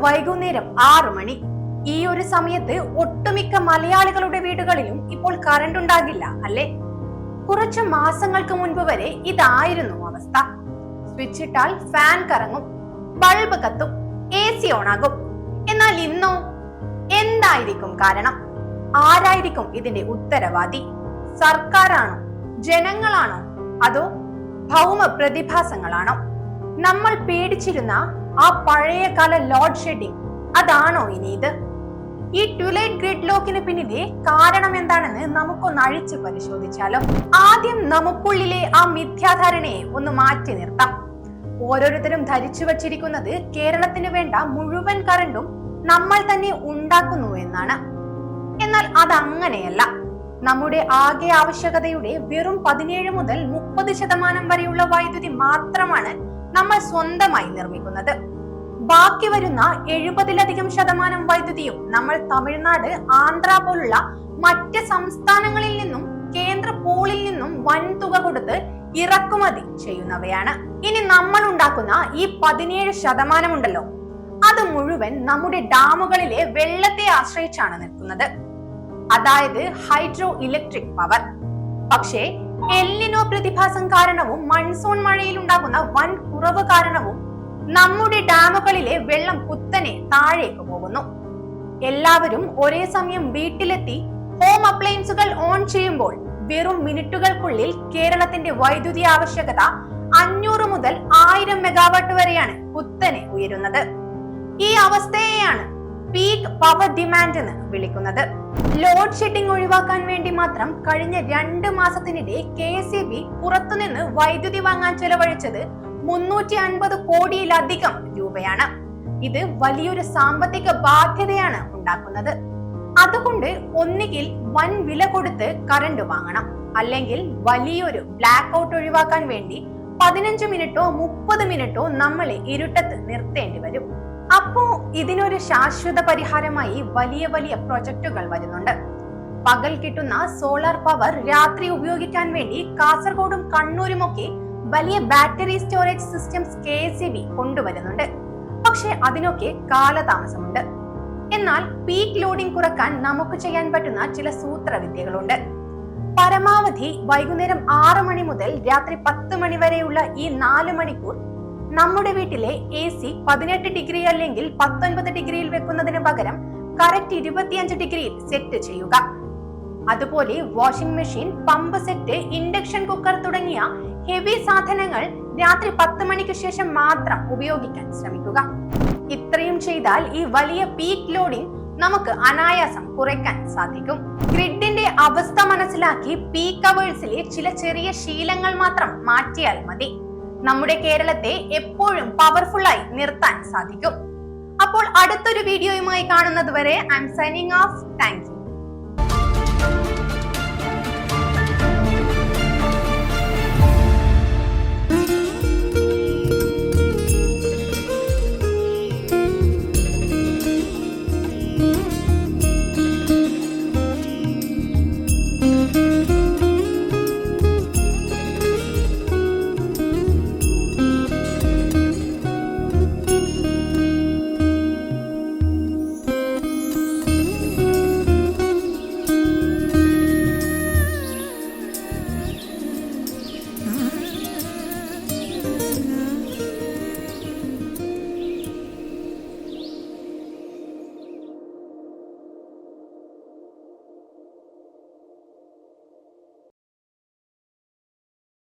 വൈകുന്നേരം 6 മണി. ഈ ഒരു സമയത്ത് ഒട്ടുമിക്ക മലയാളികളുടെ വീടുകളിലും ഇപ്പോൾ കറണ്ട് ഉണ്ടാകില്ല അല്ലേ? കുറച്ചു മാസങ്ങൾക്ക് മുൻപ് വരെ ഇതായിരുന്നു അവസ്ഥ. സ്വിച്ച് ഇട്ടാൽ ഫാൻ കറങ്ങും, ബൾബ് കത്തും, AC ഓണാകും. എന്നാൽ ഇന്നോ? എന്തായിരിക്കും കാരണം? ആരായിരിക്കും ഇതിന്റെ ഉത്തരവാദി? സർക്കാരാണോ, ജനങ്ങളാണോ, അതോ ഭൗമ പ്രതിഭാസങ്ങളാണോ? നമ്മൾ പേടിച്ചിരുന്ന ആ പഴയകാല ലോഡ് ഷെഡിംഗ് അതാണോ ഇനി ഇത്? ഈ ട്വിലൈറ്റ് ഗ്രിഡ് ലോക്കിന് പിന്നിലെ കാരണം എന്താണെന്ന് നമുക്കൊന്ന് അഴിച്ചു പരിശോധിച്ചാലോ? ആദ്യം നമുക്കുള്ളിലെ ആ മിഥ്യാധാരണയെ ഒന്ന് മാറ്റി നിർത്താം. ഓരോരുത്തരും ധരിച്ചു വച്ചിരിക്കുന്നത് കേരളത്തിന് വേണ്ട മുഴുവൻ കറണ്ടും നമ്മൾ തന്നെ ഉണ്ടാക്കുന്നു എന്നാണ്. എന്നാൽ അതങ്ങനെയല്ല. നമ്മുടെ ആകെ ആവശ്യകതയുടെ വെറും 17 മുതൽ 30% വരെയുള്ള വൈദ്യുതി മാത്രമാണ് നമ്മൾ സ്വന്തമായി നിർമ്മിക്കുന്നത്. ബാക്കി വരുന്ന 70% വൈദ്യുതിയും നമ്മൾ തമിഴ്നാട്, ആന്ധ്ര പോലുള്ള മറ്റ് സംസ്ഥാനങ്ങളിൽ നിന്നും കേന്ദ്ര പൂളിൽ നിന്നും വൻതുക കൊടുത്ത് ഇറക്കുമതി ചെയ്യുന്നവയാണ്. ഇനി നമ്മൾ ഉണ്ടാക്കുന്ന ഈ 17% ഉണ്ടല്ലോ, അത് മുഴുവൻ നമ്മുടെ ഡാമുകളിലെ വെള്ളത്തെ ആശ്രയിച്ചാണ് നിൽക്കുന്നത്. അതായത് ഹൈഡ്രോ ഇലക്ട്രിക് പവർ. പക്ഷേ എൽനിനോ പ്രതിഭാസം കാരണവും മൺസൂൺ മഴയിൽ ഉണ്ടാകുന്ന വൻ കുറവ് കാരണവും നമ്മുടെ ഡാമുകളിലെ വെള്ളം കുത്തനെ താഴേക്ക് പോകുന്നു. എല്ലാവരും ഒരേ സമയം വീട്ടിലെത്തി ഹോം അപ്ലയൻസുകൾ ഓൺ ചെയ്യുമ്പോൾ വെറും മിനിറ്റുകൾക്കുള്ളിൽ കേരളത്തിന്റെ വൈദ്യുതി ആവശ്യകത 500 മുതൽ 1000 മെഗാവാട്ട് വരെയാണ് കുത്തനെ ഉയരുന്നത്. ഈ അവസ്ഥയെയാണ് പീക്ക് പവർ ഡിമാൻഡ് എന്ന് വിളിക്കുന്നത്. ലോഡ് ഷെഡിംഗ് ഒഴിവാക്കാൻ വേണ്ടി മാത്രം കഴിഞ്ഞ 2 മാസത്തിനിടെ KSEB പുറത്തുനിന്ന് വൈദ്യുതി വാങ്ങാൻ ചെലവഴിച്ചത് 350 കോടിയിലധികം രൂപയാണ്. ഇത് വലിയൊരു സാമ്പത്തിക ബാധ്യതയാണ് ഉണ്ടാക്കുന്നത്. അതുകൊണ്ട് ഒന്നുകിൽ വൻ വില കൊടുത്ത് കറണ്ട് വാങ്ങണം, അല്ലെങ്കിൽ വലിയൊരു ബ്ലാക്ക് ഔട്ട് ഒഴിവാക്കാൻ വേണ്ടി 15 മിനിറ്റോ 30 മിനിറ്റോ നമ്മളെ ഇരുട്ടത്ത് നിർത്തേണ്ടി വരും. അപ്പോ ഇതിനൊരു ശാശ്വത പരിഹാരമായി വലിയ വലിയ പ്രൊജക്ടുകൾ വരുന്നുണ്ട്. പകൽ കിട്ടുന്ന സോളാർ പവർ രാത്രി ഉപയോഗിക്കാൻ വേണ്ടി കാസർഗോഡും കണ്ണൂരുമൊക്കെ വലിയ ബാറ്ററി സ്റ്റോറേജ് സിസ്റ്റംസ് KSEB കൊണ്ടുവരുന്നുണ്ട്. പക്ഷെ അതിനൊക്കെ കാലതാമസമുണ്ട്. എന്നാൽ പീക്ക് ലോഡിംഗ് കുറക്കാൻ നമുക്ക് ചെയ്യാൻ പറ്റുന്ന ചില സൂത്രവിദ്യകളുണ്ട്. പരമാവധി വൈകുന്നേരം 6 മണി മുതൽ രാത്രി 10 മണി വരെയുള്ള ഈ 4 മണിക്കൂർ നമ്മുടെ വീട്ടിലെ AC 18 ഡിഗ്രി അല്ലെങ്കിൽ 19 ഡിഗ്രിയിൽ വെക്കുന്നതിന് പകരം കറക്റ്റ് 25 ഡിഗ്രിയിൽ സെറ്റ് ചെയ്യുക. അതുപോലെ washing machine, pump set, induction cooker തുടങ്ങിയ ഹെവി സാധനങ്ങൾ രാത്രി 10 മണിക്ക് ശേഷം മാത്രം ഉപയോഗിക്കാൻ ശ്രമിക്കുക. ഇത്രയും ചെയ്താൽ ഈ വലിയ പീക്ക് ലോഡിംഗ് നമുക്ക് അനായാസം കുറയ്ക്കാൻ സാധിക്കും. ഗ്രിഡിന്റെ അവസ്ഥ മനസ്സിലാക്കി പീക്ക് അവേഴ്സിലെ ചില ചെറിയ ശീലങ്ങൾ മാത്രം മാറ്റിയാൽ മതി. നമ്മുടെ കേരളത്തെ എപ്പോഴും പവർഫുള്ളായി നിർത്താൻ സാധിക്കും. അപ്പോൾ അടുത്തൊരു വീഡിയോയുമായി കാണുന്നത് വരെ I M signing off. Thank you.